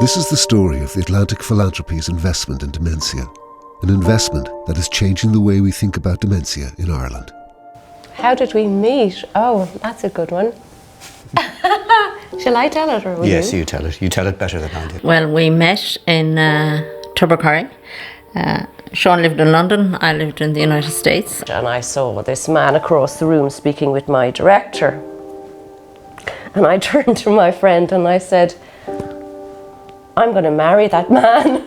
This is the story of the Atlantic Philanthropy's investment in dementia, an investment that is changing the way we think about dementia in Ireland. How did we meet? Oh, that's a good one. Shall I tell it or will Yes, you tell it. You tell it better than I do. Well, we met in Tubbercurry. Sean lived in London, I lived in the United States. And I saw this man across the room speaking with my director. And I turned to my friend and I said, I'm going to marry that man.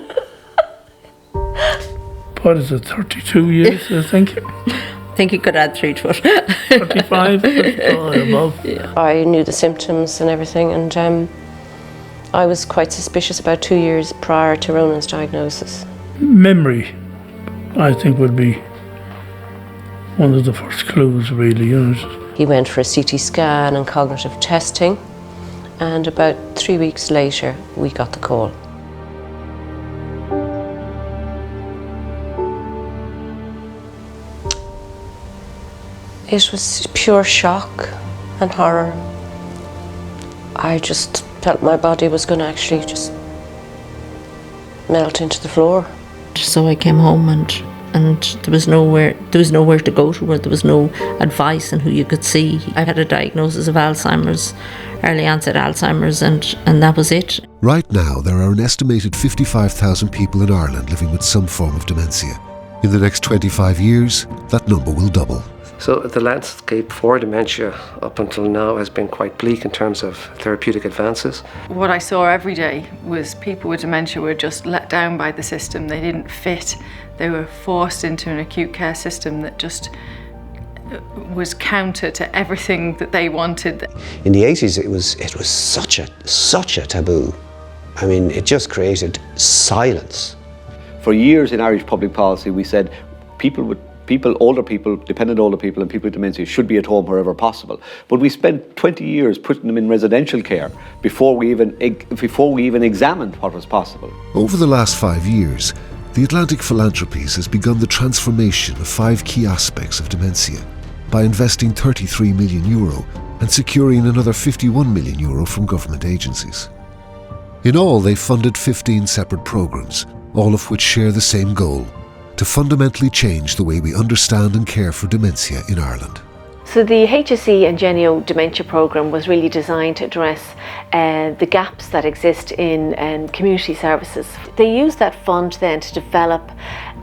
What is it, 32 years, I think? I think you could add 3 to it. 35 or above. Yeah. I knew the symptoms and everything, and I was quite suspicious about 2 years prior to Ronan's diagnosis. Memory, I think, would be one of the first clues, really. You know. He went for a CT scan and cognitive testing, and about 3 weeks later, we got the call. It was pure shock and horror. I just felt my body was going to actually just melt into the floor. So I came home and there was nowhere to go to where there was no advice on who you could see. I had a diagnosis of Alzheimer's, early onset Alzheimer's, and that was it. Right now, there are an estimated 55,000 people in Ireland living with some form of dementia. In the next 25 years, that number will double. So the landscape for dementia up until now has been quite bleak in terms of therapeutic advances. What I saw every day was people with dementia were just let down by the system. They didn't fit. They were forced into an acute care system that just was counter to everything that they wanted. In the 80s, it was such a taboo. I mean, it just created silence. For years in Irish public policy, we said older people, dependent older people and people with dementia should be at home wherever possible. But we spent 20 years putting them in residential care before we even examined what was possible. Over the last 5 years, the Atlantic Philanthropies has begun the transformation of 5 key aspects of dementia by investing €33 million and securing another €51 million from government agencies. In all, they funded 15 separate programs, all of which share the same goal: to fundamentally change the way we understand and care for dementia in Ireland. So the HSE and Genio Dementia Programme was really designed to address the gaps that exist in community services. They used that fund then to develop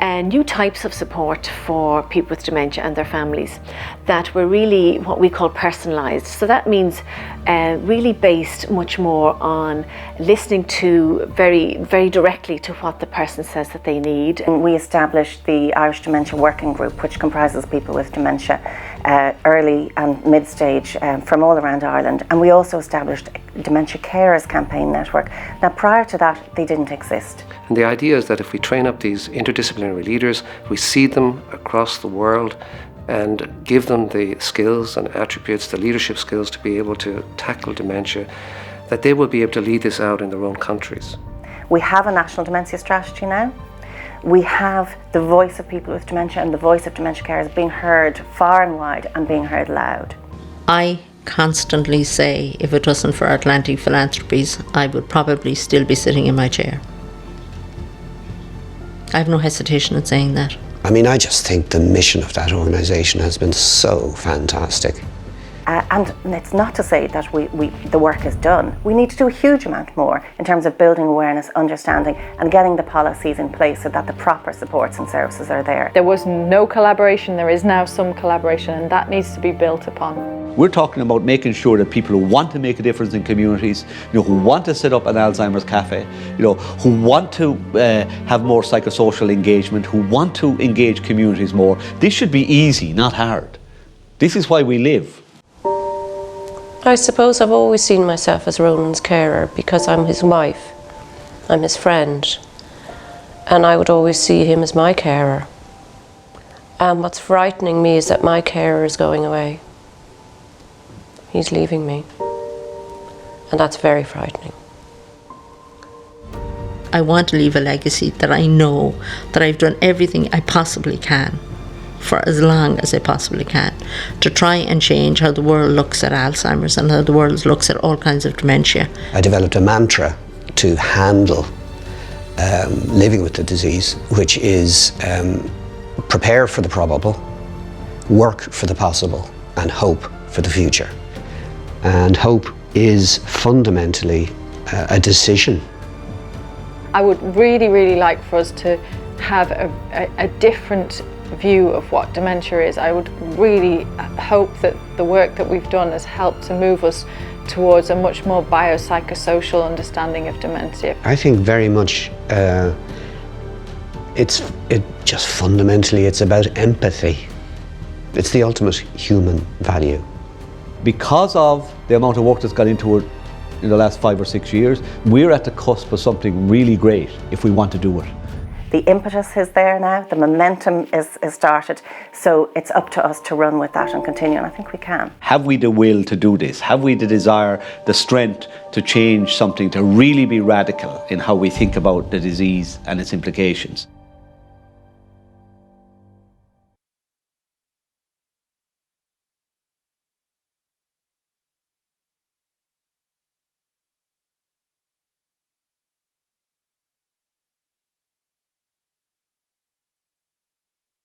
new types of support for people with dementia and their families that were really what we call personalised. So that means really based much more on listening to very, very directly to what the person says that they need. And we established the Irish Dementia Working Group, which comprises people with dementia, early and mid-stage from all around Ireland. And we also established a Dementia Carers campaign network. Now, prior to that, they didn't exist. And the idea is that if we train up these interdisciplinary leaders, we seed them across the world and give them the skills and attributes, the leadership skills to be able to tackle dementia, that they will be able to lead this out in their own countries. We have a national dementia strategy now. We have the voice of people with dementia and the voice of dementia carers being heard far and wide and being heard loud. I constantly say, if it wasn't for Atlantic Philanthropies, I would probably still be sitting in my chair. I have no hesitation in saying that. I mean, I just think the mission of that organisation has been so fantastic. And it's not to say that the work is done. We need to do a huge amount more in terms of building awareness, understanding and getting the policies in place so that the proper supports and services are there. There was no collaboration, there is now some collaboration, and that needs to be built upon. We're talking about making sure that people who want to make a difference in communities, who want to set up an Alzheimer's cafe, who want to have more psychosocial engagement, who want to engage communities more. This should be easy, not hard. This is why we live. I suppose I've always seen myself as Ronan's carer because I'm his wife, I'm his friend, and I would always see him as my carer. And what's frightening me is that my carer is going away. He's leaving me, and that's very frightening. I want to leave a legacy that I know that I've done everything I possibly can for as long as I possibly can to try and change how the world looks at Alzheimer's and how the world looks at all kinds of dementia. I developed a mantra to handle living with the disease, which is prepare for the probable, work for the possible, and hope for the future. And hope is fundamentally a decision. I would really, really like for us to have a different view of what dementia is. I would really hope that the work that we've done has helped to move us towards a much more biopsychosocial understanding of dementia. I think very much just fundamentally it's about empathy. It's the ultimate human value. Because of the amount of work that's gone into it in the last 5 or 6 years, we're at the cusp of something really great if we want to do it. The impetus is there now, the momentum is started, so it's up to us to run with that and continue, and I think we can. Have we the will to do this? Have we the desire, the strength to change something, to really be radical in how we think about the disease and its implications?